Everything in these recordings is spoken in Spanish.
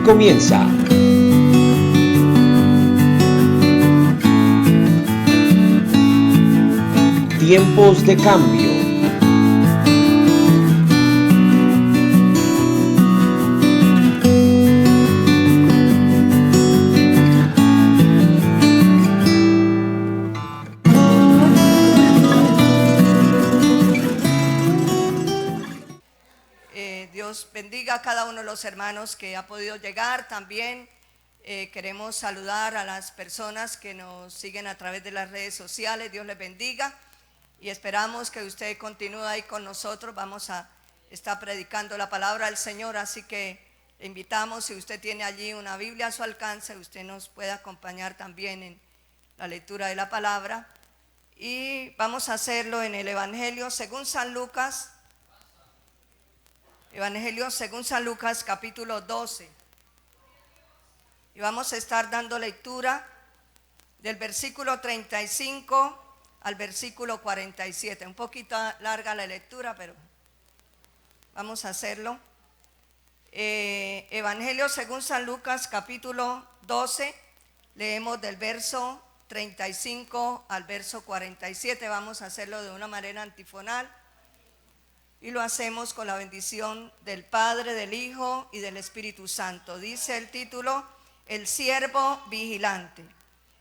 comienza. Tiempos de cambio. Dios bendiga a cada uno de los hermanos que ha podido llegar. También queremos saludar a las personas que nos siguen a través de las redes sociales. Dios les bendiga y esperamos que usted continúe ahí con nosotros. Vamos a estar predicando la palabra del Señor, así que le invitamos, si usted tiene allí una Biblia a su alcance, usted nos puede acompañar también en la lectura de la palabra. Y vamos a hacerlo en el Evangelio según San Lucas. Evangelio según San Lucas, capítulo 12. Y vamos a estar dando lectura del versículo 35 al versículo 47. Un poquito larga la lectura, pero vamos a hacerlo. Evangelio según San Lucas, capítulo 12. Leemos del verso 35 al verso 47. Vamos a hacerlo de una manera antifonal. Y lo hacemos con la bendición del Padre, del Hijo y del Espíritu Santo. Dice el título: El siervo vigilante.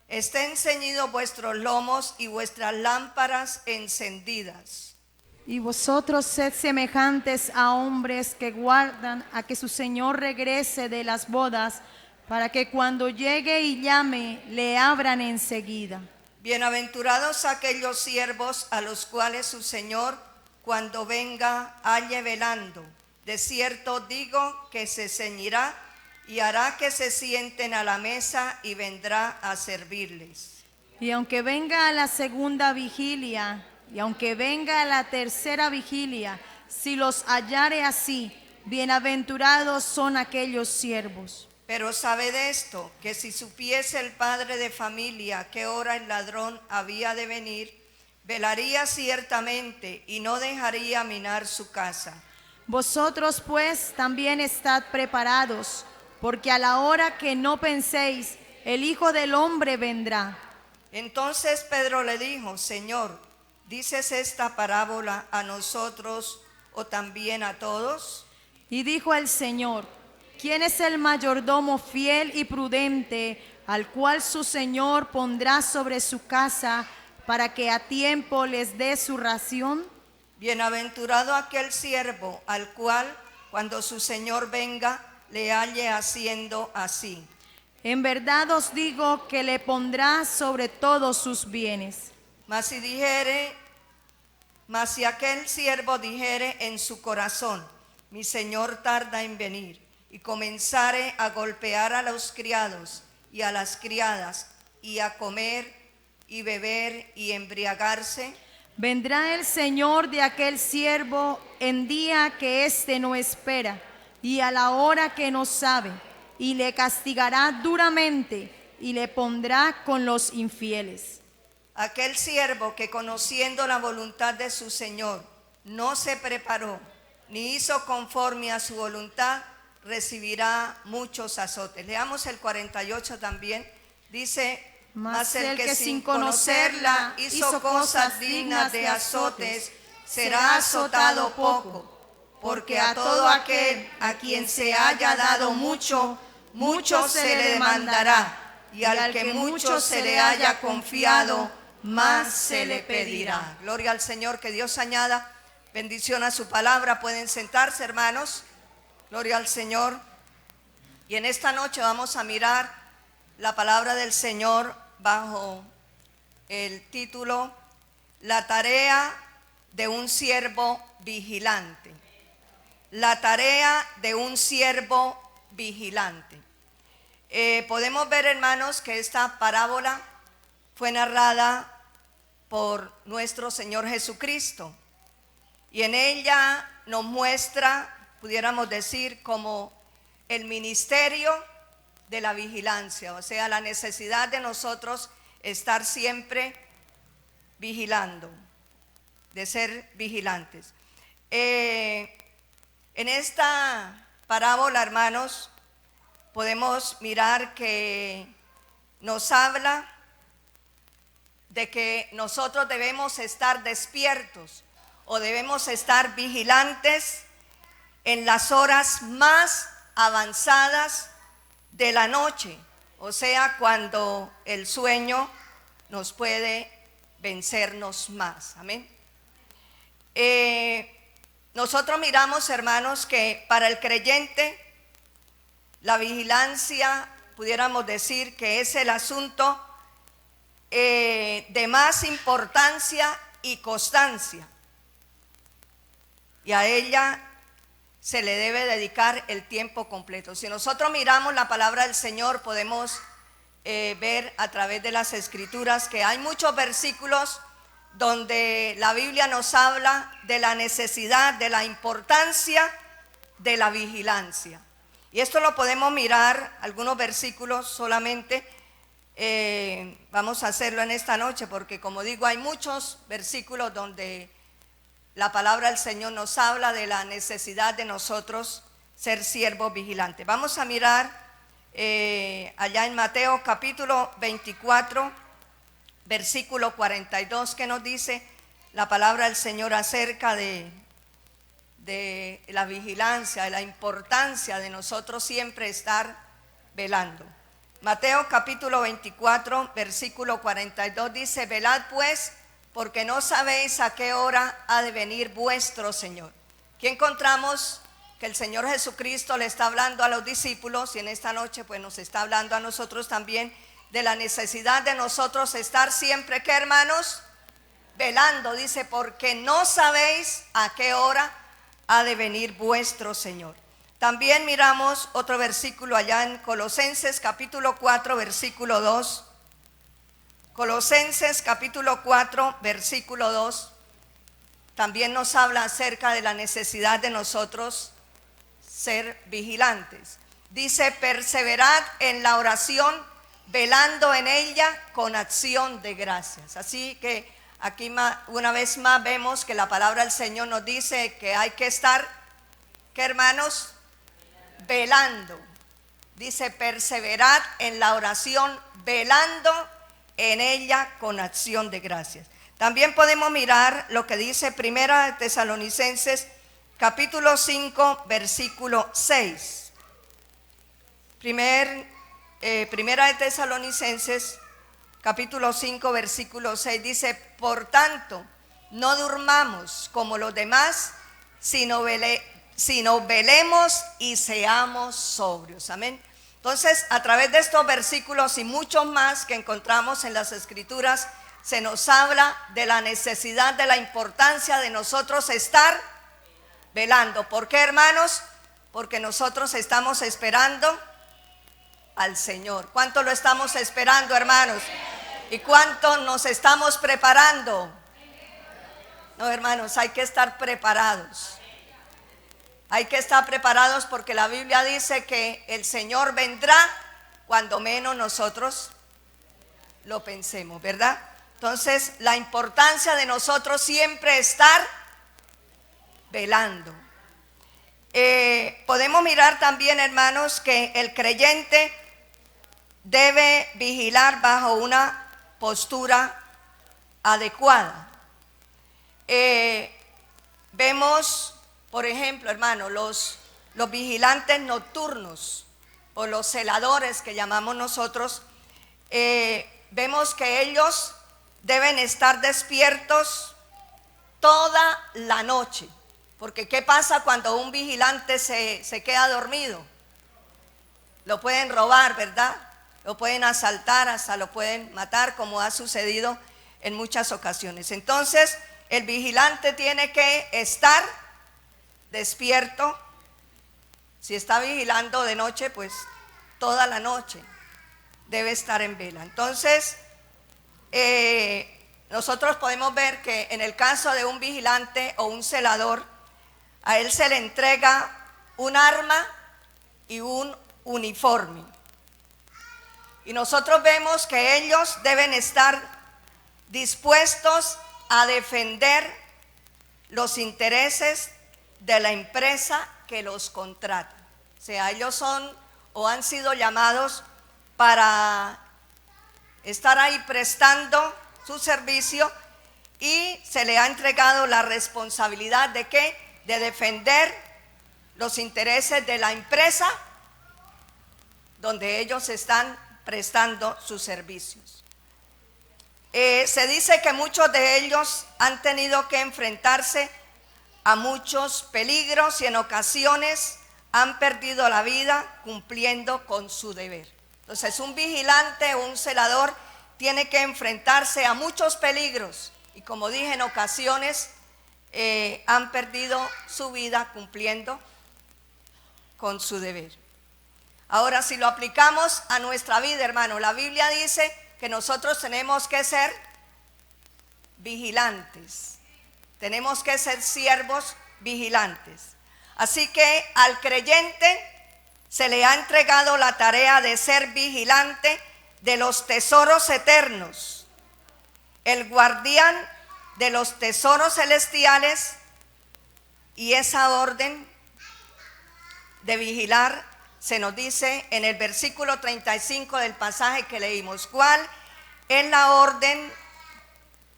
Estén ceñidos vuestros lomos y vuestras lámparas encendidas. Y vosotros sed semejantes a hombres que guardan a que su Señor regrese de las bodas, para que cuando llegue y llame, le abran enseguida. Bienaventurados aquellos siervos a los cuales su Señor, cuando venga, halle velando. De cierto digo que se ceñirá y hará que se sienten a la mesa y vendrá a servirles. Y aunque venga a la segunda vigilia, y aunque venga a la tercera vigilia, si los hallare así, bienaventurados son aquellos siervos. Pero sabed esto, que si supiese el padre de familia a qué hora el ladrón había de venir, velaría ciertamente y no dejaría minar su casa. Vosotros pues también estad preparados, porque a la hora que no penséis, el Hijo del Hombre vendrá. Entonces Pedro le dijo: Señor, ¿dices esta parábola a nosotros o también a todos? Y dijo el Señor: ¿quién es el mayordomo fiel y prudente, al cual su Señor pondrá sobre su casa, para que a tiempo les dé su ración? Bienaventurado aquel siervo al cual, cuando su Señor venga, le halle haciendo así. En verdad os digo que le pondrá sobre todos sus bienes. Mas si aquel siervo dijere en su corazón: mi Señor tarda en venir, y comenzare a golpear a los criados y a las criadas, y a comer y beber y embriagarse, vendrá el Señor de aquel siervo en día que éste no espera y a la hora que no sabe, y le castigará duramente y le pondrá con los infieles. Aquel siervo que, conociendo la voluntad de su Señor, no se preparó ni hizo conforme a su voluntad, recibirá muchos azotes. Leamos el 48 también. Dice: mas el que sin conocerla hizo cosas dignas de azotes, será azotado poco. Porque a todo aquel a quien se haya dado mucho, mucho se le demandará. Y al que mucho se le haya confiado, más se le pedirá. Gloria al Señor. Que Dios añada bendición a su palabra. Pueden sentarse, hermanos. Gloria al Señor. Y en esta noche vamos a mirar la palabra del Señor bajo el título: La tarea de un siervo vigilante. La tarea de un siervo vigilante. Podemos ver, hermanos, que esta parábola fue narrada por nuestro Señor Jesucristo, y en ella nos muestra, pudiéramos decir, como el ministerio de la vigilancia, o sea, la necesidad de nosotros estar siempre vigilando, de ser vigilantes. En esta parábola, hermanos, podemos mirar que nos habla de que nosotros debemos estar despiertos o debemos estar vigilantes en las horas más avanzadas de la noche, o sea, cuando el sueño nos puede vencernos más. Amén. Nosotros miramos, hermanos, que para el creyente la vigilancia, pudiéramos decir que es el asunto de más importancia y constancia, y a ella se le debe dedicar el tiempo completo. Si nosotros miramos la palabra del Señor, podemos ver a través de las Escrituras que hay muchos versículos donde la Biblia nos habla de la necesidad, de la importancia de la vigilancia. Y esto lo podemos mirar, algunos versículos solamente. Vamos a hacerlo en esta noche porque, como digo, hay muchos versículos donde la palabra del Señor nos habla de la necesidad de nosotros ser siervos vigilantes. Vamos a mirar allá en Mateo capítulo 24, versículo 42, que nos dice la palabra del Señor acerca de la vigilancia, de la importancia de nosotros siempre estar velando. Mateo capítulo 24, versículo 42 dice: velad pues, porque no sabéis a qué hora ha de venir vuestro Señor. Aquí encontramos que el Señor Jesucristo le está hablando a los discípulos, y en esta noche pues nos está hablando a nosotros también de la necesidad de nosotros estar siempre, ¿qué, hermanos? Velando. Dice, porque no sabéis a qué hora ha de venir vuestro Señor. También miramos otro versículo allá en Colosenses capítulo 4, versículo 2. Colosenses capítulo 4, versículo 2. También nos habla acerca de la necesidad de nosotros ser vigilantes. Dice, perseverad en la oración, velando en ella con acción de gracias. Así que aquí una vez más vemos que la palabra del Señor nos dice que hay que estar, ¿qué, hermanos? Velando. Dice, perseverad en la oración, velando en ella con acción de gracias. También podemos mirar lo que dice Primera de Tesalonicenses capítulo 5, versículo 6. Primera de Tesalonicenses capítulo 5, versículo 6 dice, por tanto, no durmamos como los demás, sino velemos y seamos sobrios. Amén. Entonces, a través de estos versículos y muchos más que encontramos en las Escrituras, se nos habla de la necesidad, de la importancia de nosotros estar velando. ¿Por qué, hermanos? Porque nosotros estamos esperando al Señor. ¿Cuánto lo estamos esperando, hermanos? ¿Y cuánto nos estamos preparando? No, hermanos, hay que estar preparados. Hay que estar preparados porque la Biblia dice que el Señor vendrá cuando menos nosotros lo pensemos, ¿verdad? Entonces, la importancia de nosotros siempre estar velando. Podemos mirar también, hermanos, que el creyente debe vigilar bajo una postura adecuada. Vemos, por ejemplo, hermano, los vigilantes nocturnos o los celadores que llamamos nosotros, vemos que ellos deben estar despiertos toda la noche. Porque ¿qué pasa cuando un vigilante se queda dormido? Lo pueden robar, ¿verdad? Lo pueden asaltar, hasta lo pueden matar, como ha sucedido en muchas ocasiones. Entonces, el vigilante tiene que estar despierto. Si está vigilando de noche, pues toda la noche debe estar en vela. Entonces, nosotros podemos ver que en el caso de un vigilante o un celador, a él se le entrega un arma y un uniforme. Y nosotros vemos que ellos deben estar dispuestos a defender los intereses de la empresa que los contrata. O sea, ellos son o han sido llamados para estar ahí prestando su servicio y se le ha entregado la responsabilidad de ¿qué? De defender los intereses de la empresa donde ellos están prestando sus servicios. Se dice que muchos de ellos han tenido que enfrentarse a muchos peligros y en ocasiones han perdido la vida cumpliendo con su deber. Entonces, un vigilante o un celador tiene que enfrentarse a muchos peligros y, como dije, en ocasiones han perdido su vida cumpliendo con su deber. Ahora, si lo aplicamos a nuestra vida, hermano, la Biblia dice que nosotros tenemos que ser vigilantes, tenemos que ser siervos vigilantes. Así que al creyente se le ha entregado la tarea de ser vigilante de los tesoros eternos, el guardián de los tesoros celestiales, y esa orden de vigilar se nos dice en el versículo 35 del pasaje que leímos. ¿Cuál es la orden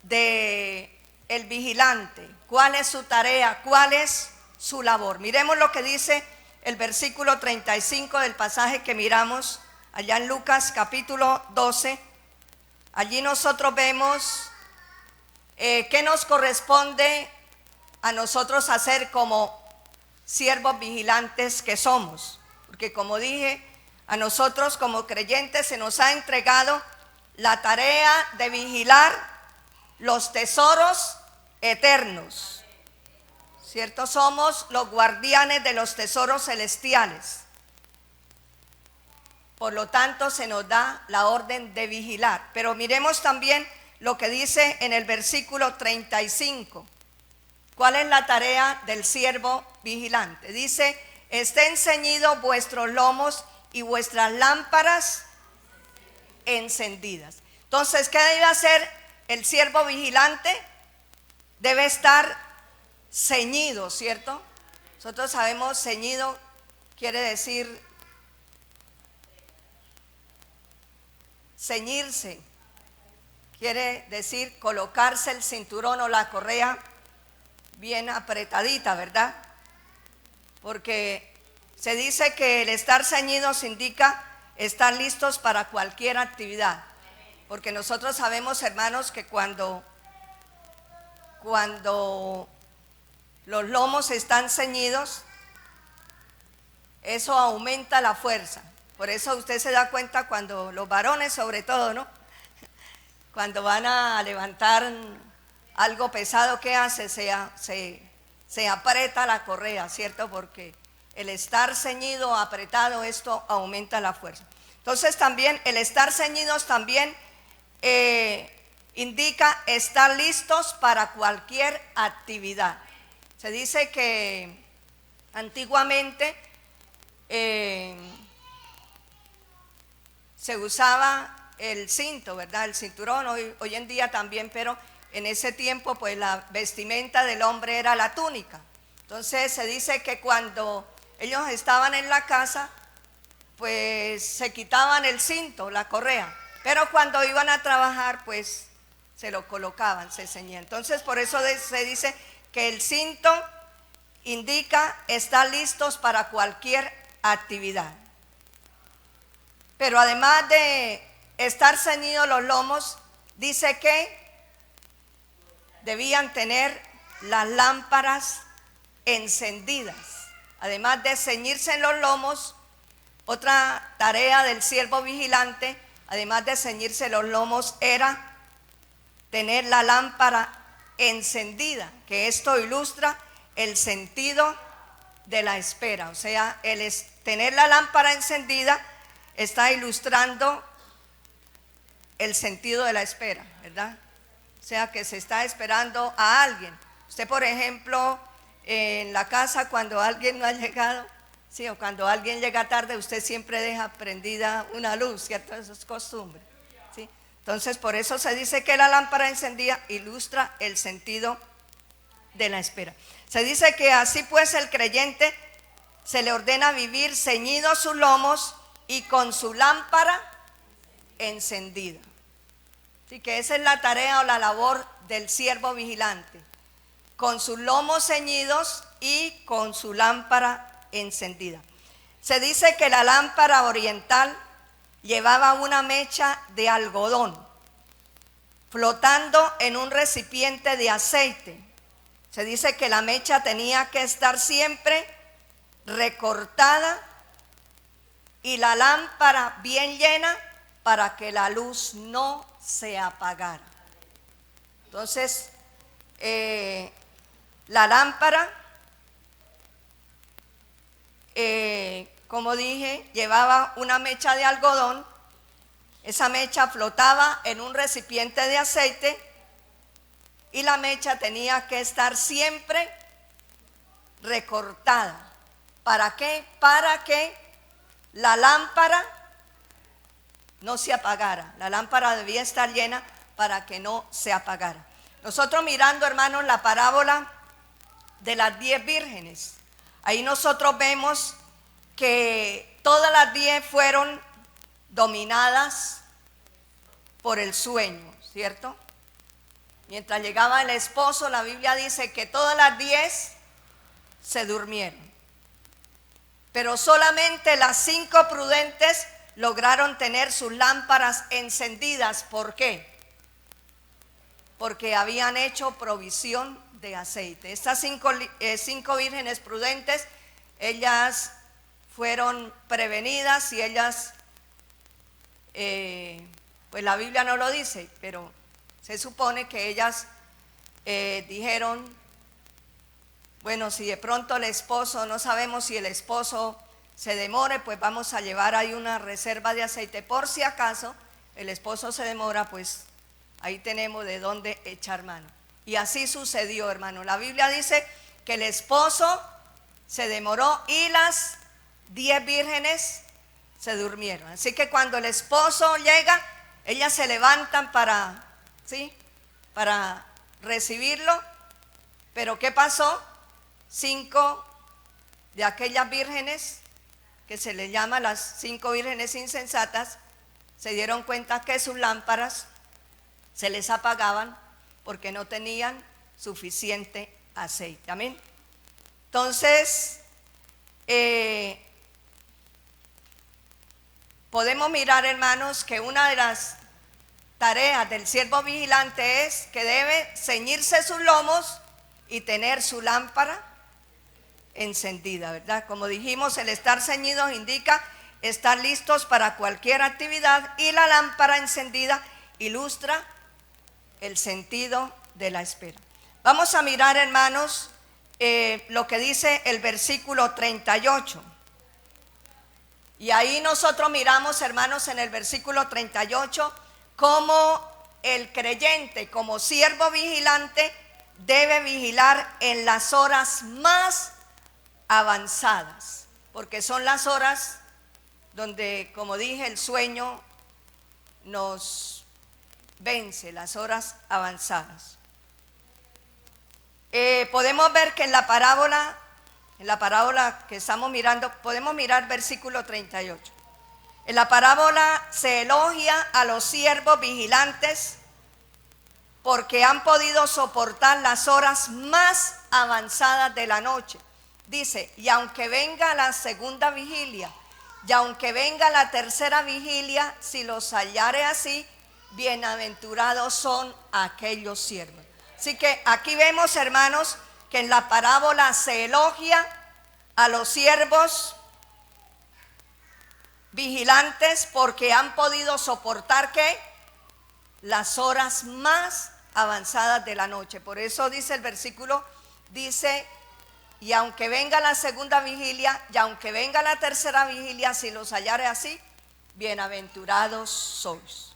de el vigilante? ¿Cuál es su tarea? ¿Cuál es su labor? Miremos lo que dice el versículo 35 del pasaje que miramos allá en Lucas capítulo 12. Allí nosotros vemos qué nos corresponde a nosotros hacer como siervos vigilantes que somos. Porque, como dije, a nosotros como creyentes se nos ha entregado la tarea de vigilar los tesoros eternos, ¿cierto? Somos los guardianes de los tesoros celestiales. Por lo tanto, se nos da la orden de vigilar. Pero miremos también lo que dice en el versículo 35. ¿Cuál es la tarea del siervo vigilante? Dice: estén ceñidos vuestros lomos y vuestras lámparas encendidas. Entonces, ¿qué debe hacer el siervo vigilante? Debe estar ceñido, ¿cierto? Nosotros sabemos, ceñido quiere decir ceñirse, quiere decir colocarse el cinturón o la correa bien apretadita, ¿verdad? Porque se dice que el estar ceñidos indica estar listos para cualquier actividad. Porque nosotros sabemos, hermanos, que cuando los lomos están ceñidos, eso aumenta la fuerza. Por eso usted se da cuenta cuando los varones, sobre todo, ¿no? Cuando van a levantar algo pesado, ¿qué hace? Se aprieta la correa, ¿cierto? Porque el estar ceñido, apretado, esto aumenta la fuerza. Entonces también el estar ceñidos también indica estar listos para cualquier actividad. Se dice que antiguamente se usaba el cinto, ¿verdad? El cinturón, hoy en día también, pero en ese tiempo pues la vestimenta del hombre era la túnica. Entonces se dice que cuando ellos estaban en la casa, pues se quitaban el cinto, la correa, pero cuando iban a trabajar pues se lo colocaban, se ceñían. Entonces por eso se dice que el cinto indica estar listos para cualquier actividad. Pero además de estar ceñidos los lomos, dice que debían tener las lámparas encendidas. Además de ceñirse en los lomos, otra tarea del siervo vigilante, además de ceñirse los lomos, era tener la lámpara encendida, que esto ilustra el sentido de la espera. O sea, tener la lámpara encendida está ilustrando el sentido de la espera, ¿verdad? O sea, que se está esperando a alguien. Usted, por ejemplo, en la casa, cuando alguien no ha llegado, sí, o cuando alguien llega tarde, usted siempre deja prendida una luz, ¿cierto? Eso es costumbre, ¿sí? Entonces, por eso se dice que la lámpara encendida ilustra el sentido de la espera. Se dice que así pues el creyente se le ordena vivir ceñidos sus lomos y con su lámpara encendida. Así que esa es la tarea o la labor del siervo vigilante, con sus lomos ceñidos y con su lámpara encendida. Se dice que la lámpara oriental llevaba una mecha de algodón flotando en un recipiente de aceite. Se dice que la mecha tenía que estar siempre recortada y la lámpara bien llena para que la luz no se apagara. Entonces, la lámpara, como dije, llevaba una mecha de algodón. Esa mecha flotaba en un recipiente de aceite y la mecha tenía que estar siempre recortada. ¿Para qué? Para que la lámpara no se apagara. La lámpara debía estar llena para que no se apagara. Nosotros mirando, hermanos, la parábola de las 10 vírgenes, ahí nosotros vemos que todas las 10 fueron dominadas por el sueño, ¿cierto? Mientras llegaba el esposo, la Biblia dice que todas las 10 se durmieron, pero solamente las 5 prudentes lograron tener sus lámparas encendidas. ¿Por qué? Porque habían hecho provisión de aceite. Estas 5 vírgenes prudentes, ellas fueron prevenidas y ellas, pues la Biblia no lo dice, pero se supone que ellas dijeron, bueno, si de pronto el esposo, no sabemos si el esposo se demore, pues vamos a llevar ahí una reserva de aceite. Por si acaso el esposo se demora, pues ahí tenemos de dónde echar mano. Y así sucedió, hermano. La Biblia dice que el esposo se demoró y las 10 vírgenes se durmieron. Así que cuando el esposo llega, ellas se levantan para recibirlo. Pero ¿qué pasó? 5 de aquellas vírgenes, que se les llama las 5 vírgenes insensatas, se dieron cuenta que sus lámparas se les apagaban porque no tenían suficiente aceite. Amén. Entonces, podemos mirar, hermanos, que una de las tareas del siervo vigilante es que debe ceñirse sus lomos y tener su lámpara encendida, ¿verdad? Como dijimos, el estar ceñidos indica estar listos para cualquier actividad, y la lámpara encendida ilustra el sentido de la espera. Vamos a mirar, hermanos, lo que dice el versículo 38. Y ahí nosotros miramos, hermanos, en el versículo 38, cómo el creyente, como siervo vigilante, debe vigilar en las horas más avanzadas, porque son las horas donde, como dije, el sueño nos vence, las horas avanzadas. Podemos ver que en la parábola que estamos mirando, podemos mirar versículo 38. En la parábola se elogia a los siervos vigilantes porque han podido soportar las horas más avanzadas de la noche. Dice, y aunque venga la segunda vigilia, y aunque venga la tercera vigilia, si los hallare así, bienaventurados son aquellos siervos. Así que aquí vemos, hermanos, que en la parábola se elogia a los siervos vigilantes porque han podido soportar ¿qué? Las horas más avanzadas de la noche. Por eso dice el versículo, dice, y aunque venga la segunda vigilia, y aunque venga la tercera vigilia, si los hallare así, bienaventurados sois.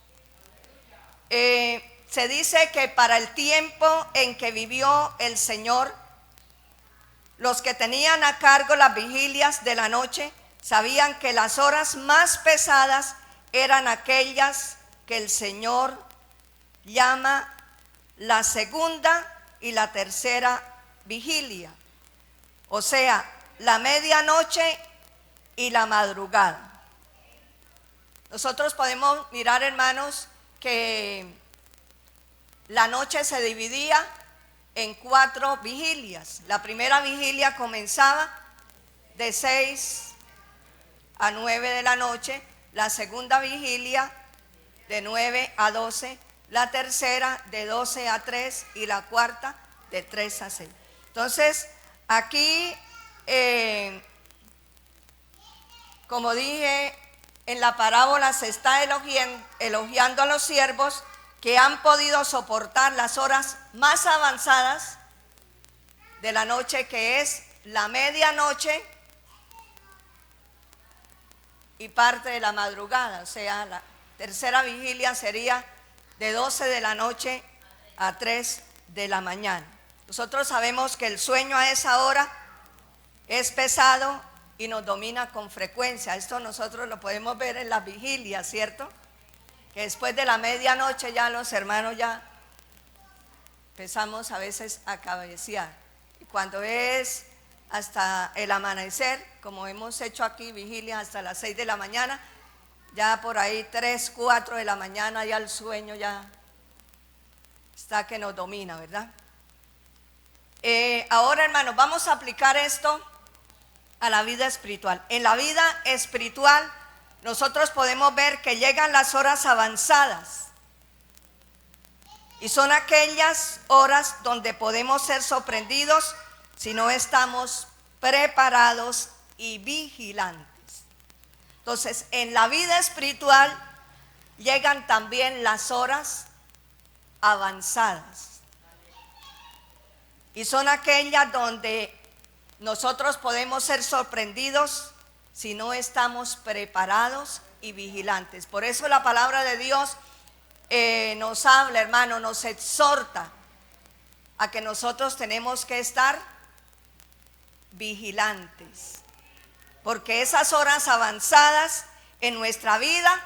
Se dice que para el tiempo en que vivió el Señor, los que tenían a cargo las vigilias de la noche sabían que las horas más pesadas eran aquellas que el Señor llama la segunda y la tercera vigilia, o sea, la medianoche y la madrugada. nosotros podemos mirar, hermanos, que la noche se dividía en 4 vigilias. La primera vigilia comenzaba de 6 a 9 de la noche, la segunda vigilia de 9 a 12, la tercera de 12 a 3 y la cuarta de 3 a 6. Entonces, aquí, como dije, en la parábola se está elogiando a los siervos que han podido soportar las horas más avanzadas de la noche, que es la medianoche y parte de la madrugada. O sea, la tercera vigilia sería de 12 de la noche a 3 de la mañana. Nosotros sabemos que el sueño a esa hora es pesado y nos domina con frecuencia. Esto nosotros lo podemos ver en las vigilias, ¿cierto? Que después de la medianoche ya los hermanos ya empezamos a veces a cabecear. Y cuando es hasta el amanecer, como hemos hecho aquí, vigilia hasta las 6 de la mañana, ya por ahí 3, 4 de la mañana ya el sueño ya está que nos domina, ¿verdad? Ahora, hermanos, vamos a aplicar esto a la vida espiritual. En la vida espiritual nosotros podemos ver que llegan las horas avanzadas y son aquellas horas donde podemos ser sorprendidos si no estamos preparados y vigilantes. Entonces, en la vida espiritual llegan también las horas avanzadas y son aquellas donde nosotros podemos ser sorprendidos si no estamos preparados y vigilantes. Por eso la palabra de Dios nos habla, hermano, nos exhorta a que nosotros tenemos que estar vigilantes, porque esas horas avanzadas en nuestra vida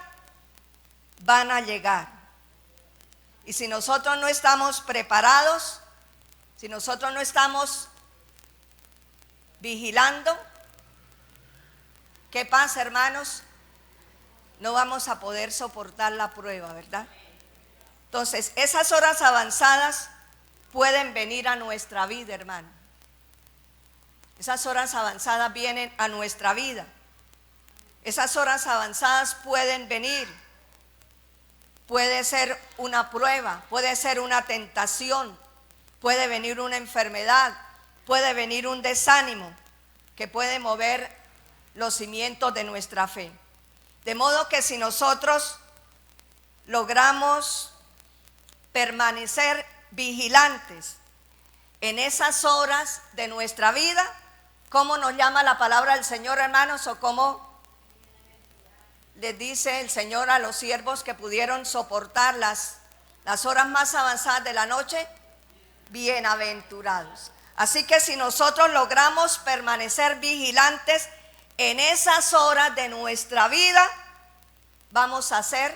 van a llegar. Y si nosotros no estamos preparados, si nosotros no estamos vigilando, ¿qué pasa, hermanos? No vamos a poder soportar la prueba, ¿verdad? Entonces, esas horas avanzadas pueden venir a nuestra vida, hermano. Esas horas avanzadas vienen a nuestra vida. Esas horas avanzadas pueden venir. Puede ser una prueba, puede ser una tentación, puede venir una enfermedad, puede venir un desánimo que puede mover los cimientos de nuestra fe. De modo que si nosotros logramos permanecer vigilantes en esas horas de nuestra vida, ¿cómo nos llama la palabra del Señor, hermanos? ¿O cómo les dice el Señor a los siervos que pudieron soportar las horas más avanzadas de la noche? Bienaventurados. Así que si nosotros logramos permanecer vigilantes en esas horas de nuestra vida, vamos a ser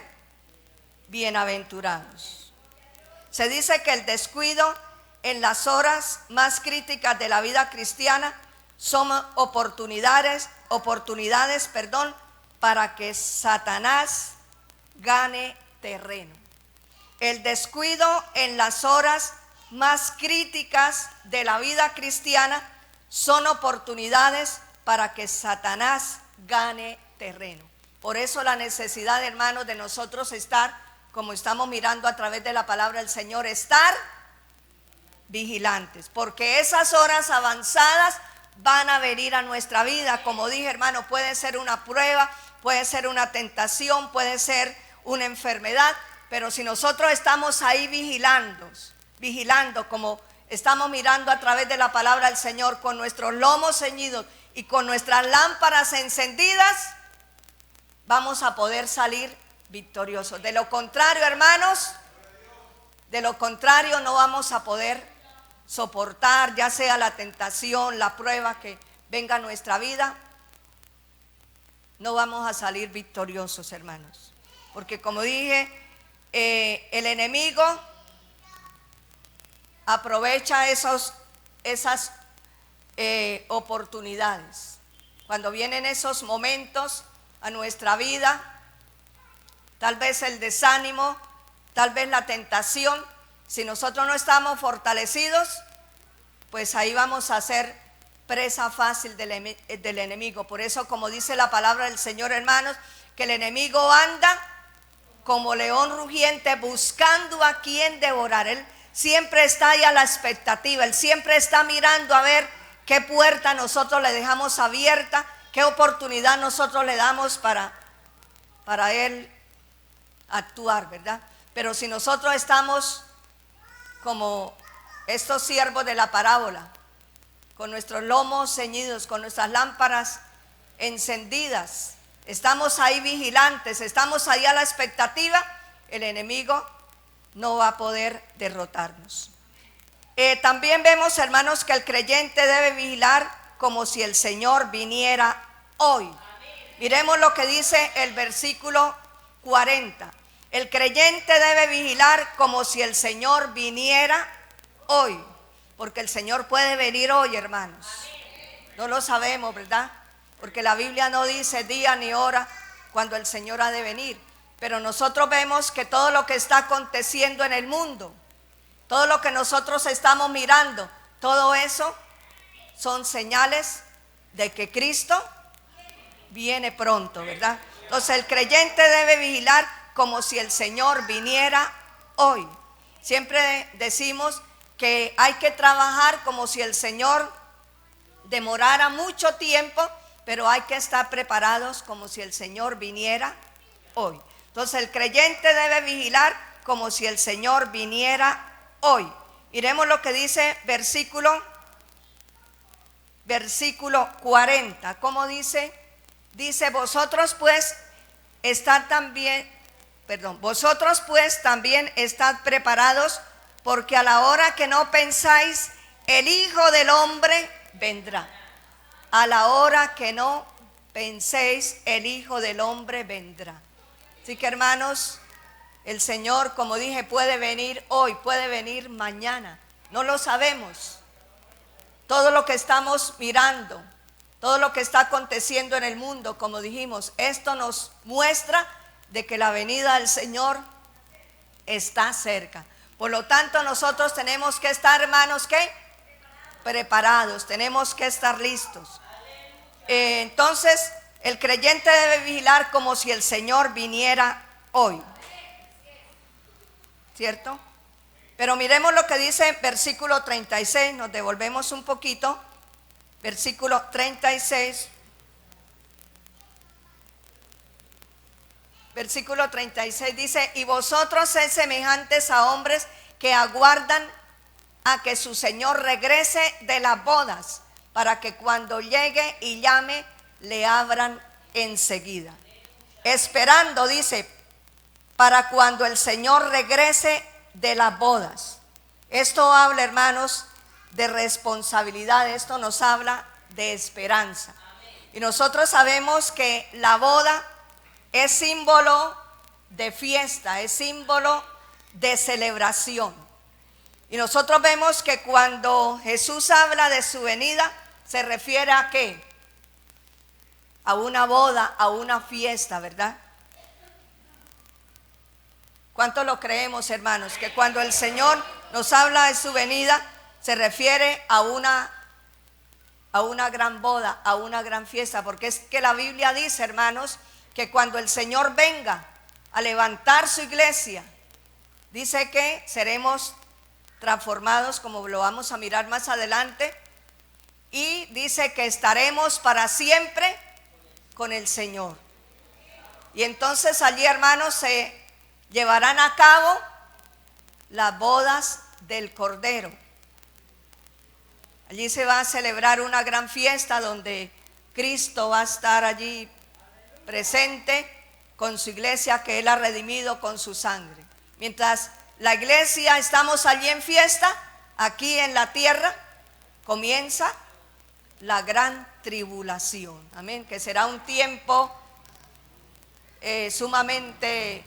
bienaventurados. Se dice que el descuido en las horas más críticas de la vida cristiana son oportunidades, para que Satanás gane terreno. El descuido en las horas más críticas de la vida cristiana son oportunidades para que Satanás gane terreno. Por eso la necesidad, hermanos, de nosotros estar, como estamos mirando a través de la palabra del Señor, estar vigilantes, porque esas horas avanzadas van a venir a nuestra vida. Como dije, hermano, puede ser una prueba, puede ser una tentación, puede ser una enfermedad, pero si nosotros estamos ahí vigilando, como estamos mirando a través de la palabra del Señor, con nuestros lomos ceñidos y con nuestras lámparas encendidas, vamos a poder salir victoriosos. De lo contrario, hermanos, de lo contrario no vamos a poder soportar, ya sea la tentación, la prueba que venga a nuestra vida. No vamos a salir victoriosos, hermanos, porque como dije, el enemigo aprovecha esas oportunidades. Cuando vienen esos momentos a nuestra vida tal vez el desánimo, tal vez la tentación. Si nosotros no estamos fortalecidos, pues ahí vamos a ser presa fácil del enemigo. Por eso, como dice la palabra del Señor, hermanos, que el enemigo anda como león rugiente buscando a quien devorar. Él siempre está ahí a la expectativa, él siempre está mirando a ver qué puerta nosotros le dejamos abierta, qué oportunidad nosotros le damos para él actuar, ¿verdad? Pero si nosotros estamos como estos siervos de la parábola, con nuestros lomos ceñidos, con nuestras lámparas encendidas, estamos ahí vigilantes, estamos ahí a la expectativa, el enemigo no va a poder derrotarnos. También vemos, hermanos, que el creyente debe vigilar como si el Señor viniera hoy. Miremos lo que dice el versículo 40. El creyente debe vigilar como si el Señor viniera hoy, porque el Señor puede venir hoy, hermanos. No lo sabemos, ¿verdad? Porque la Biblia no dice día ni hora cuando el Señor ha de venir. Pero nosotros vemos que todo lo que está aconteciendo en el mundo, todo lo que nosotros estamos mirando, todo eso son señales de que Cristo viene pronto, ¿verdad? Entonces el creyente debe vigilar como si el Señor viniera hoy. Siempre decimos que hay que trabajar como si el Señor demorara mucho tiempo, pero hay que estar preparados como si el Señor viniera hoy. Entonces el creyente debe vigilar como si el Señor viniera hoy. Miremos lo que dice versículo 40. ¿Cómo dice? Dice, vosotros pues también estad preparados, porque a la hora que no pensáis, el Hijo del Hombre vendrá. A la hora que no penséis, el Hijo del Hombre vendrá. Así que, hermanos, el Señor, como dije, puede venir hoy, puede venir mañana. No lo sabemos. Todo lo que estamos mirando, todo lo que está aconteciendo en el mundo, como dijimos, esto nos muestra de que la venida del Señor está cerca. Por lo tanto, nosotros tenemos que estar, hermanos, ¿qué? Preparados, tenemos que estar listos. Entonces, el creyente debe vigilar como si el Señor viniera hoy. ¿Cierto? Pero miremos lo que dice versículo 36, nos devolvemos un poquito. Versículo 36. Versículo 36 dice, y vosotros sed semejantes a hombres que aguardan a que su Señor regrese de las bodas, para que cuando llegue y llame, le abran enseguida. Esperando, dice, para cuando el Señor regrese de las bodas. Esto habla, hermanos, de responsabilidad, esto nos habla de esperanza. Y nosotros sabemos que la boda es símbolo de fiesta, es símbolo de celebración. Y nosotros vemos que cuando Jesús habla de su venida, se refiere a ¿qué? A una boda, a una fiesta, ¿verdad? ¿Cuánto lo creemos, hermanos? Que cuando el Señor nos habla de su venida, se refiere a una gran boda, a una gran fiesta. Porque es que la Biblia dice, hermanos, que cuando el Señor venga a levantar su iglesia, dice que seremos transformados, como lo vamos a mirar más adelante, y dice que estaremos para siempre con el Señor. Y entonces allí, hermanos, se llevarán a cabo las bodas del Cordero. Allí se va a celebrar una gran fiesta donde Cristo va a estar allí presente con su iglesia que Él ha redimido con su sangre. Mientras la iglesia estamos allí en fiesta, aquí en la tierra comienza la gran tribulación. Amén. Que será un tiempo sumamente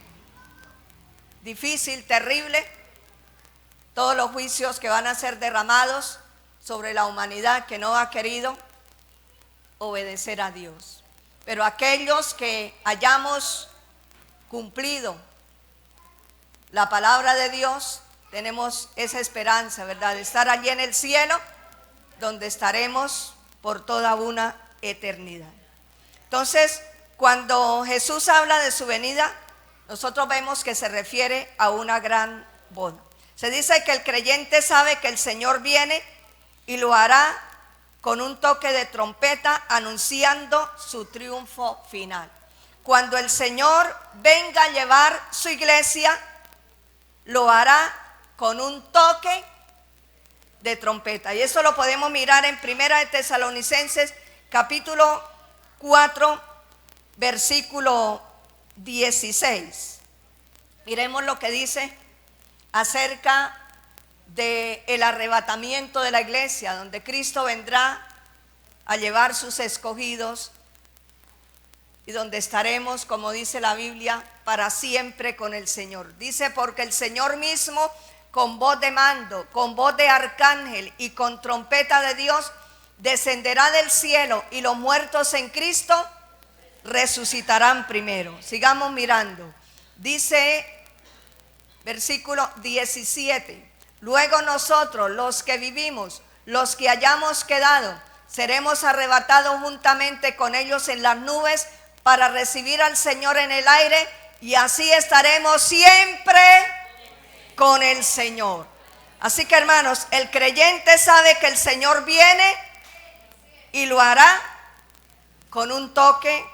difícil, terrible. Todos los juicios que van a ser derramados sobre la humanidad que no ha querido obedecer a Dios. Pero aquellos que hayamos cumplido la palabra de Dios, tenemos esa esperanza, ¿verdad? De estar allí en el cielo, donde estaremos por toda una eternidad. Entonces, cuando Jesús habla de su venida, nosotros vemos que se refiere a una gran boda. Se dice que el creyente sabe que el Señor viene y lo hará con un toque de trompeta anunciando su triunfo final. Cuando el Señor venga a llevar su iglesia, lo hará con un toque de trompeta. Y eso lo podemos mirar en Primera de Tesalonicenses, capítulo 4, versículo 16. Miremos lo que dice acerca del arrebatamiento de la iglesia, donde Cristo vendrá a llevar sus escogidos y donde estaremos, como dice la Biblia, para siempre con el Señor. Dice, porque el Señor mismo, con voz de mando, con voz de arcángel y con trompeta de Dios, descenderá del cielo, y los muertos en Cristo resucitarán primero. Sigamos mirando. Dice, versículo 17, luego nosotros, los que vivimos, los que hayamos quedado, seremos arrebatados juntamente con ellos en las nubes para recibir al Señor en el aire, y así estaremos siempre con el Señor. Así que, hermanos, el creyente sabe que el Señor viene y lo hará con un toque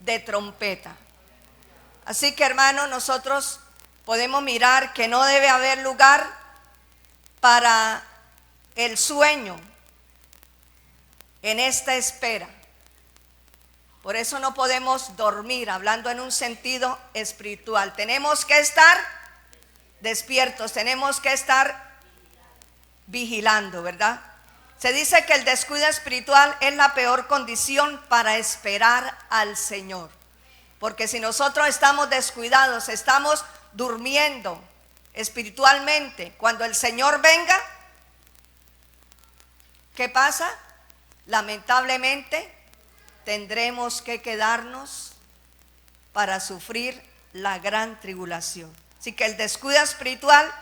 de trompeta. Así que, hermanos, nosotros podemos mirar que no debe haber lugar para el sueño en esta espera. Por eso no podemos dormir, hablando en un sentido espiritual. Tenemos que estar despiertos, tenemos que estar vigilando, ¿verdad? Se dice que el descuido espiritual es la peor condición para esperar al Señor. Porque si nosotros estamos descuidados, estamos durmiendo espiritualmente, cuando el Señor venga, ¿qué pasa? Lamentablemente tendremos que quedarnos para sufrir la gran tribulación. Así que el descuido espiritual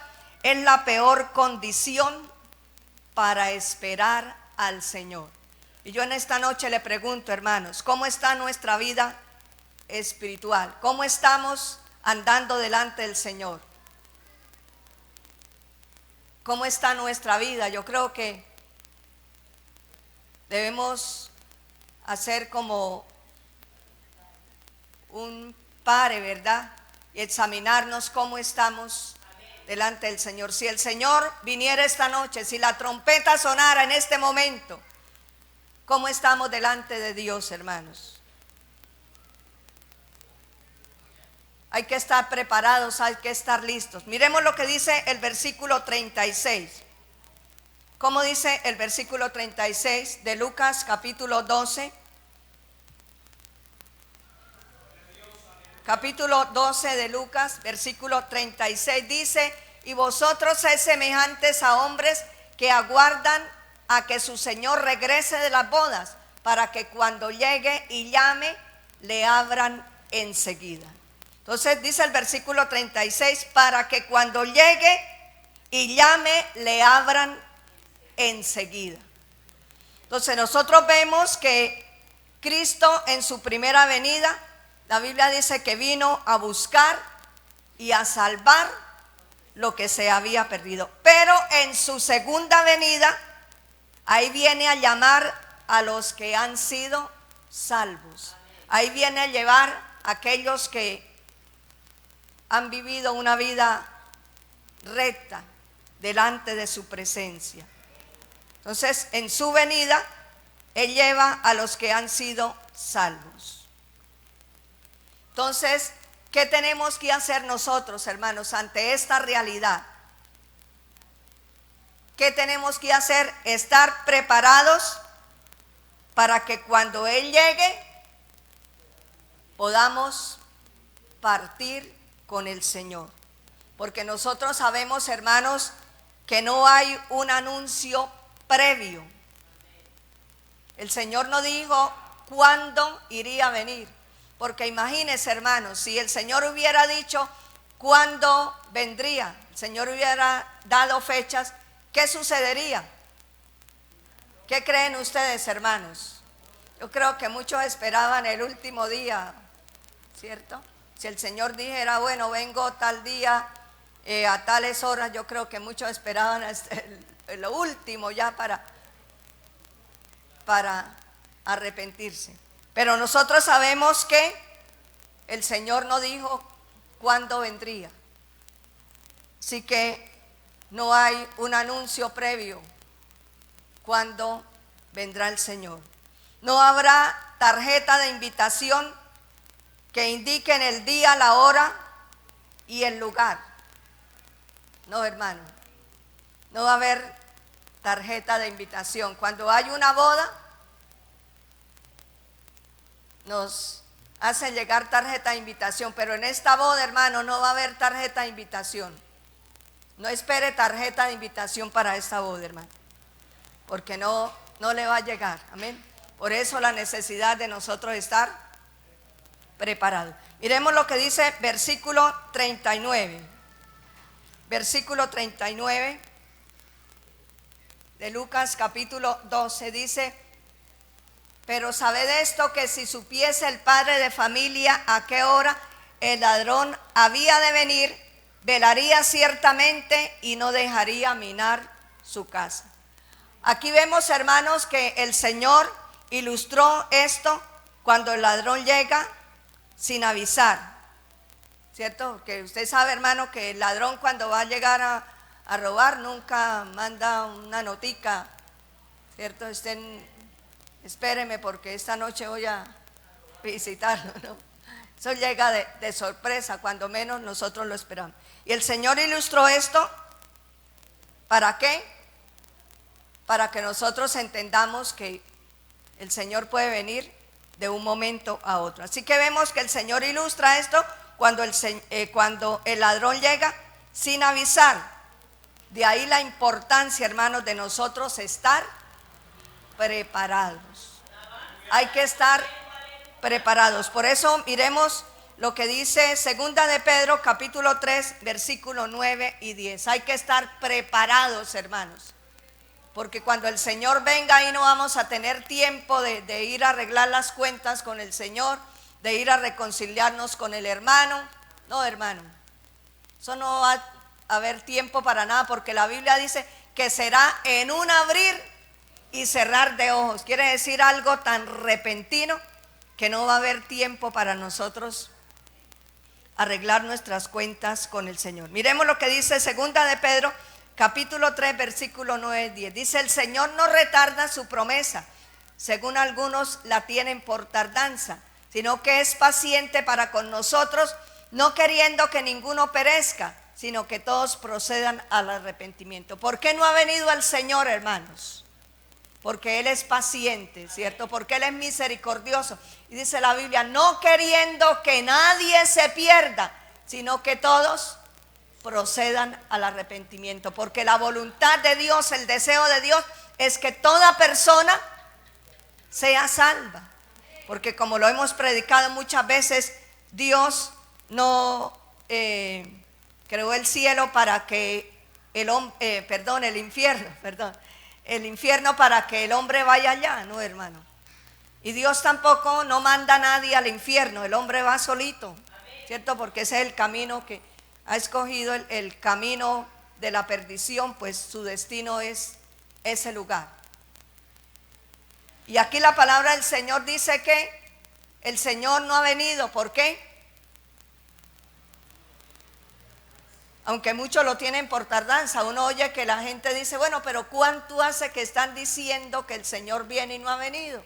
es la peor condición para esperar al Señor. Y yo en esta noche le pregunto, hermanos, ¿cómo está nuestra vida espiritual? ¿Cómo estamos andando delante del Señor? ¿Cómo está nuestra vida? Yo creo que debemos hacer como un pare, ¿verdad? Y examinarnos cómo estamos delante del Señor. Si el Señor viniera esta noche, si la trompeta sonara en este momento, ¿cómo estamos delante de Dios, hermanos? Hay que estar preparados, hay que estar listos. Miremos lo que dice el versículo 36. ¿Cómo dice el versículo 36 de Lucas capítulo 12? Capítulo 12 de Lucas, versículo 36 dice, y vosotros sed semejantes a hombres que aguardan a que su Señor regrese de las bodas, para que cuando llegue y llame, le abran enseguida. Entonces dice el versículo 36, para que cuando llegue y llame, le abran enseguida. Entonces nosotros vemos que Cristo en su primera venida, la Biblia dice que vino a buscar y a salvar lo que se había perdido. Pero en su segunda venida, ahí viene a llamar a los que han sido salvos. Ahí viene a llevar a aquellos que han vivido una vida recta delante de su presencia. Entonces, en su venida, Él lleva a los que han sido salvos. Entonces, ¿qué tenemos que hacer nosotros, hermanos, ante esta realidad? ¿Qué tenemos que hacer? Estar preparados para que cuando Él llegue, podamos partir con el Señor. Porque nosotros sabemos, hermanos, que no hay un anuncio previo. El Señor no dijo cuándo iría a venir. Porque imagínense, hermanos, si el Señor hubiera dicho cuándo vendría, el Señor hubiera dado fechas, ¿qué sucedería? ¿Qué creen ustedes, hermanos? Yo creo que muchos esperaban el último día, ¿cierto? Si el Señor dijera, bueno, vengo tal día, a tales horas, yo creo que muchos esperaban hasta lo último ya para arrepentirse. Pero nosotros sabemos que el Señor no dijo cuándo vendría. Así que no hay un anuncio previo cuándo vendrá el Señor. No habrá tarjeta de invitación que indique en el día, la hora y el lugar. No, hermano, no va a haber tarjeta de invitación. Cuando hay una boda, nos hacen llegar tarjeta de invitación, pero en esta boda, hermano, no va a haber tarjeta de invitación. No espere tarjeta de invitación para esta boda, hermano, porque no le va a llegar. Amén. Por eso la necesidad de nosotros estar preparados. Miremos lo que dice versículo 39. Versículo 39 de Lucas capítulo 12 dice: pero sabed esto, que si supiese el padre de familia a qué hora el ladrón había de venir, velaría ciertamente y no dejaría minar su casa. Aquí vemos, hermanos, que el Señor ilustró esto cuando el ladrón llega sin avisar, ¿cierto? Porque usted sabe, hermano, que el ladrón cuando va a llegar a robar nunca manda una notica, ¿cierto? Espéreme porque esta noche voy a visitarlo, ¿no? Eso llega de sorpresa, cuando menos nosotros lo esperamos. Y el Señor ilustró esto, ¿para qué? Para que nosotros entendamos que el Señor puede venir de un momento a otro. Así que vemos que el Señor ilustra esto cuando el ladrón llega sin avisar. De ahí la importancia, hermanos, de nosotros estar preparados. Hay que estar preparados. Por eso miremos lo que dice segunda de Pedro capítulo 3 versículo 9 y 10. Hay que estar preparados, hermanos, porque cuando el Señor venga, ahí no vamos a tener tiempo de ir a arreglar las cuentas con el Señor, de ir a reconciliarnos con el hermano. No, hermano, eso no va a haber tiempo para nada, porque la Biblia dice que será en un abrir y cerrar de ojos. Quiere decir algo tan repentino que no va a haber tiempo para nosotros arreglar nuestras cuentas con el Señor. Miremos lo que dice segunda de Pedro capítulo 3 versículo 9 y 10. Dice: el Señor no retarda su promesa, según algunos la tienen por tardanza, sino que es paciente para con nosotros, no queriendo que ninguno perezca, sino que todos procedan al arrepentimiento. ¿Por qué no ha venido el Señor, hermanos? Porque Él es paciente, ¿cierto? Porque Él es misericordioso. Y dice la Biblia, no queriendo que nadie se pierda, sino que todos procedan al arrepentimiento. Porque la voluntad de Dios, el deseo de Dios, es que toda persona sea salva. Porque como lo hemos predicado muchas veces, Dios no creó el cielo para que el infierno para que el hombre vaya allá, no, hermano. Y Dios tampoco no manda a nadie al infierno, el hombre va solito, ¿cierto? Porque ese es el camino que ha escogido, el camino de la perdición, pues su destino es ese lugar. Y aquí la palabra del Señor dice que el Señor no ha venido. ¿Por qué? Aunque muchos lo tienen por tardanza. Uno oye que la gente dice, bueno, pero ¿cuánto hace que están diciendo que el Señor viene y no ha venido?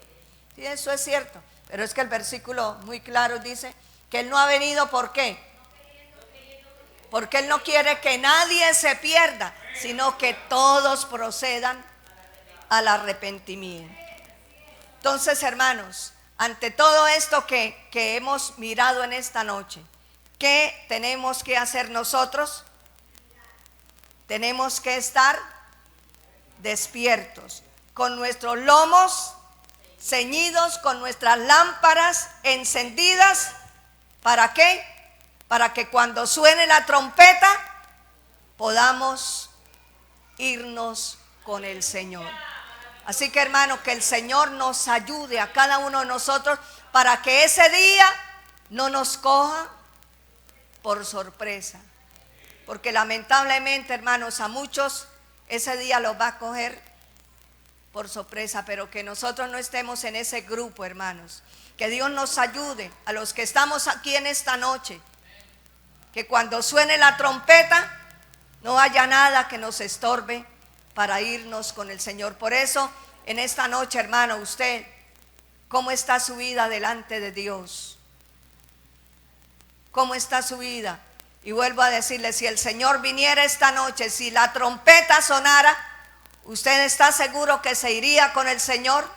Sí, eso es cierto, pero es que el versículo muy claro dice que Él no ha venido. ¿Por qué? Porque Él no quiere que nadie se pierda, sino que todos procedan al arrepentimiento. Entonces, hermanos, ante todo esto que hemos mirado en esta noche, ¿qué tenemos que hacer nosotros? Tenemos que estar despiertos, con nuestros lomos ceñidos con nuestras lámparas encendidas. ¿Para qué? Para que cuando suene la trompeta podamos irnos con el Señor. Así que, hermanos, que el Señor nos ayude a cada uno de nosotros para que ese día no nos coja por sorpresa. Porque lamentablemente, hermanos, a muchos ese día los va a coger por sorpresa, pero que nosotros no estemos en ese grupo, hermanos. Que Dios nos ayude a los que estamos aquí en esta noche. Que cuando suene la trompeta no haya nada que nos estorbe para irnos con el Señor. Por eso, en esta noche, hermano, usted, ¿cómo está su vida delante de Dios? ¿Cómo está su vida? Y vuelvo a decirle, si el Señor viniera esta noche, si la trompeta sonara, ¿usted está seguro que se iría con el Señor?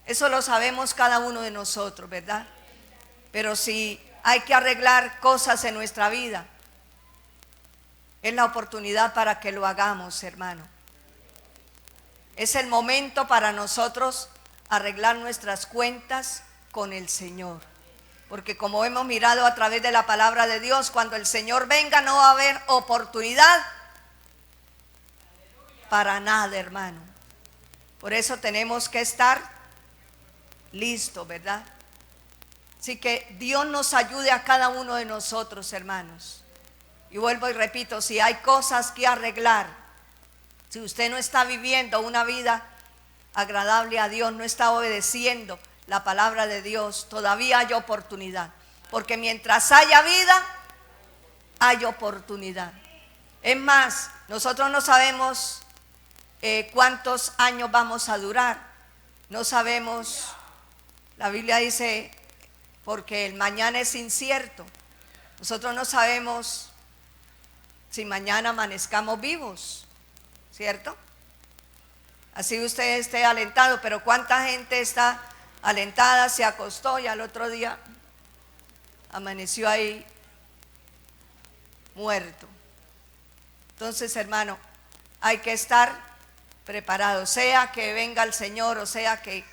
Eso lo sabemos cada uno de nosotros, ¿verdad? Pero si hay que arreglar cosas en nuestra vida, es la oportunidad para que lo hagamos, hermano. Es el momento para nosotros arreglar nuestras cuentas con el Señor. Porque como hemos mirado a través de la palabra de Dios, cuando el Señor venga no va a haber oportunidad para nada, hermano. Por eso tenemos que estar listos, ¿verdad? Así que Dios nos ayude a cada uno de nosotros, hermanos. Y vuelvo y repito, si hay cosas que arreglar, si usted no está viviendo una vida agradable a Dios, no está obedeciendo la palabra de Dios, todavía hay oportunidad. Porque mientras haya vida, hay oportunidad. Es más, nosotros no sabemos cuántos años vamos a durar. No sabemos, la Biblia dice, porque el mañana es incierto. Nosotros no sabemos si mañana amanezcamos vivos, ¿cierto? Así usted esté alentado, pero ¿cuánta gente está alentada, se acostó y al otro día amaneció ahí muerto? Entonces, hermano, hay que estar preparados, sea que venga el Señor o sea que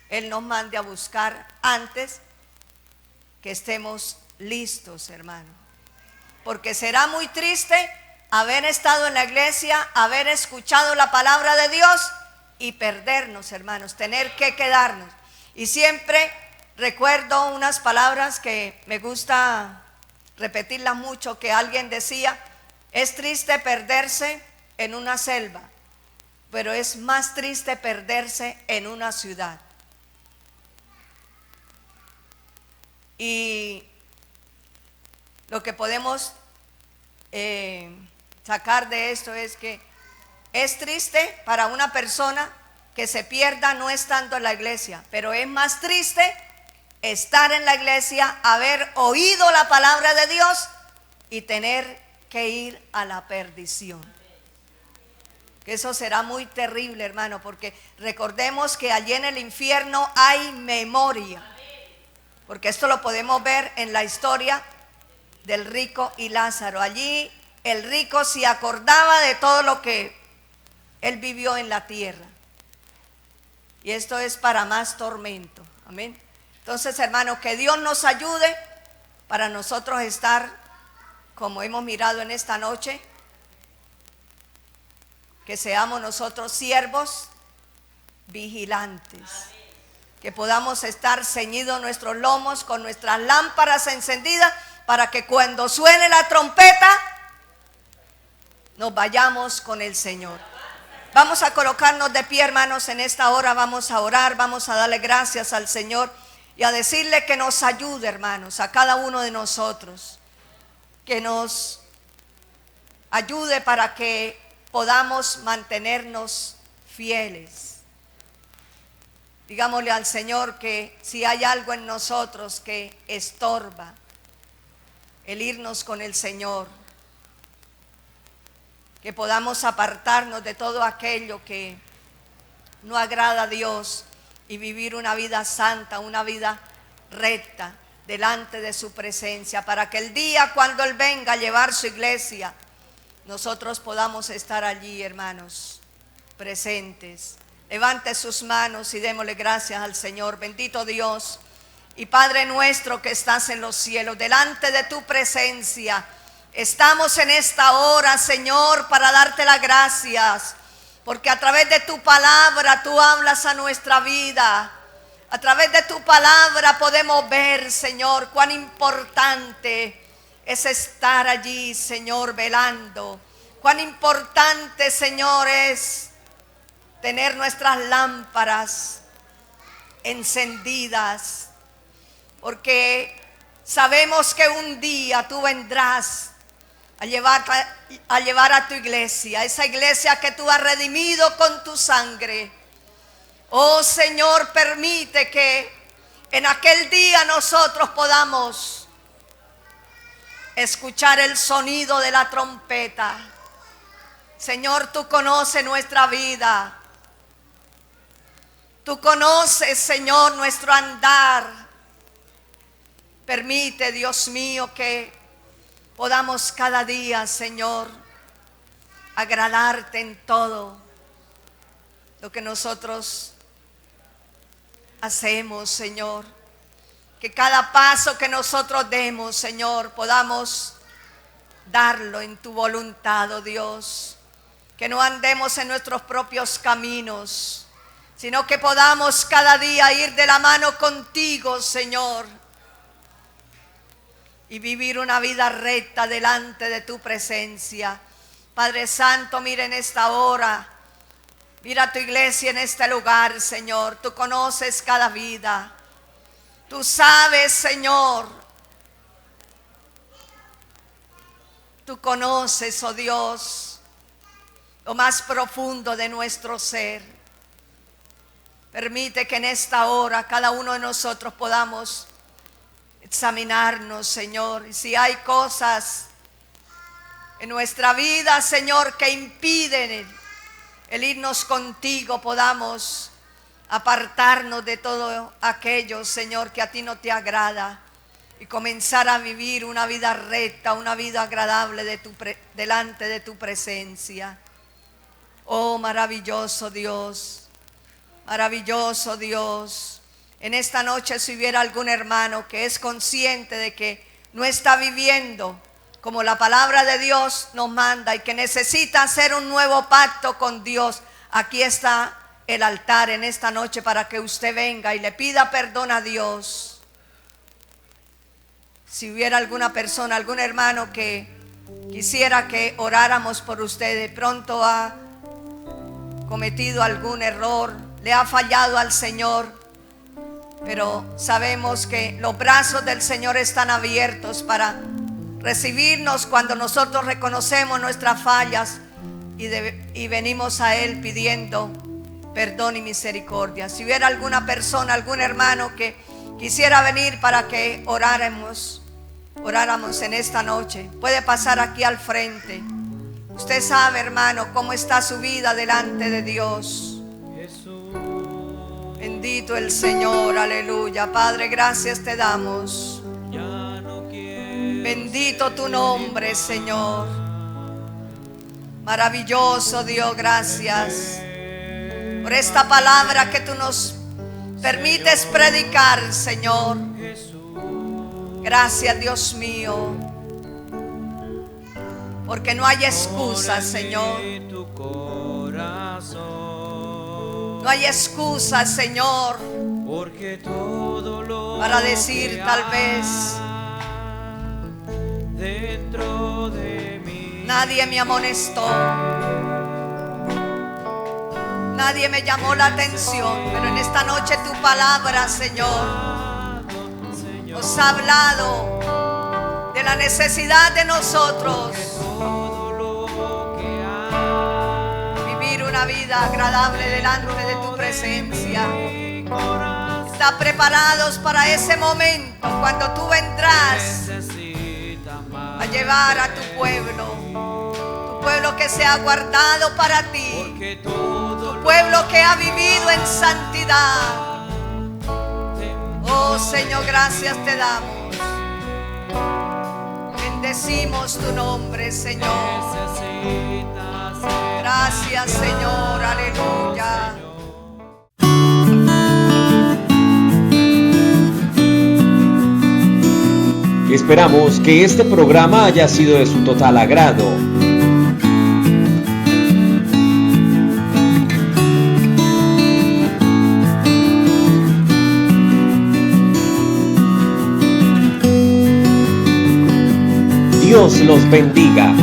Él nos mande a buscar, antes que estemos listos, hermano. Porque será muy triste haber estado en la iglesia, haber escuchado la palabra de Dios y perdernos, hermanos, tener que quedarnos. Y siempre recuerdo unas palabras que me gusta repetirlas mucho, que alguien decía: es triste perderse en una selva, pero es más triste perderse en una ciudad. Y lo que podemos sacar de esto es que es triste para una persona que se pierda no estando en la iglesia, pero es más triste estar en la iglesia, haber oído la palabra de Dios y tener que ir a la perdición. Que eso será muy terrible, hermano, porque recordemos que allí en el infierno hay memoria. Porque esto lo podemos ver en la historia del rico y Lázaro. Allí el rico se acordaba de todo lo que él vivió en la tierra. Y esto es para más tormento. Amén. Entonces, hermanos, que Dios nos ayude para nosotros estar, como hemos mirado en esta noche, que seamos nosotros siervos vigilantes. Que podamos estar ceñidos nuestros lomos con nuestras lámparas encendidas para que cuando suene la trompeta nos vayamos con el Señor. Vamos a colocarnos de pie, hermanos, en esta hora. Vamos a orar, vamos a darle gracias al Señor y a decirle que nos ayude, hermanos, a cada uno de nosotros. Que nos ayude para que podamos mantenernos fieles. Digámosle al Señor que si hay algo en nosotros que estorba el irnos con el Señor, que podamos apartarnos de todo aquello que no agrada a Dios y vivir una vida santa, una vida recta delante de su presencia, para que el día cuando Él venga a llevar su iglesia, nosotros podamos estar allí, hermanos, presentes. Levante sus manos y démosle gracias al Señor. Bendito Dios y Padre nuestro que estás en los cielos, delante de tu presencia estamos en esta hora, Señor, para darte las gracias, porque a través de tu palabra tú hablas a nuestra vida. A través de tu palabra podemos ver, Señor, cuán importante es estar allí, Señor, velando. Cuán importante, Señor, es tener nuestras lámparas encendidas, porque sabemos que un día tú vendrás a llevar a tu iglesia, esa iglesia que tú has redimido con tu sangre. Oh Señor, permite que en aquel día nosotros podamos escuchar el sonido de la trompeta. Señor, tú conoces nuestra vida. Tú conoces, Señor, nuestro andar. Permite, Dios mío, que podamos cada día, Señor, agradarte en todo lo que nosotros hacemos, Señor. Que cada paso que nosotros demos, Señor, podamos darlo en tu voluntad, oh Dios. Que no andemos en nuestros propios caminos, sino que podamos cada día ir de la mano contigo, Señor, y vivir una vida recta delante de tu presencia. Padre Santo, mira en esta hora, mira tu iglesia en este lugar, Señor. Tú conoces cada vida. Tú sabes, Señor. Tú conoces, oh Dios, lo más profundo de nuestro ser. Permite que en esta hora cada uno de nosotros podamos examinarnos, Señor. Y si hay cosas en nuestra vida, Señor, que impiden el irnos contigo, podamos apartarnos de todo aquello, Señor, que a ti no te agrada, y comenzar a vivir una vida recta, una vida agradable delante de tu presencia. Oh, maravilloso Dios, maravilloso Dios. En esta noche, si hubiera algún hermano que es consciente de que no está viviendo como la palabra de Dios nos manda y que necesita hacer un nuevo pacto con Dios, aquí está el altar en esta noche para que usted venga y le pida perdón a Dios. Si hubiera alguna persona, algún hermano que quisiera que oráramos por usted, de pronto ha cometido algún error, le ha fallado al Señor, pero sabemos que los brazos del Señor están abiertos para recibirnos cuando nosotros reconocemos nuestras fallas y venimos a Él pidiendo perdón y misericordia. Si hubiera alguna persona, algún hermano que quisiera venir para que oráramos en esta noche, puede pasar aquí al frente. Usted sabe, hermano, cómo está su vida delante de Dios. Bendito el Señor, aleluya. Padre, gracias te damos. Bendito tu nombre, Señor. Maravilloso Dios, gracias por esta palabra que tú nos permites predicar, Señor. Gracias, Dios mío, porque no hay excusa, Señor. No hay excusa, Señor, para decir tal vez nadie me amonestó, nadie me llamó la atención, pero en esta noche tu palabra, Señor, nos ha hablado de la necesidad de nosotros vivir una vida agradable delante de tu presencia. Está preparados para ese momento cuando tú vendrás a llevar a tu pueblo que se ha guardado para ti, tu pueblo que ha vivido en santidad. Oh Señor, gracias te damos. Bendecimos tu nombre, Señor. Gracias, Señor, aleluya. Esperamos que este programa haya sido de su total agrado. Dios los bendiga.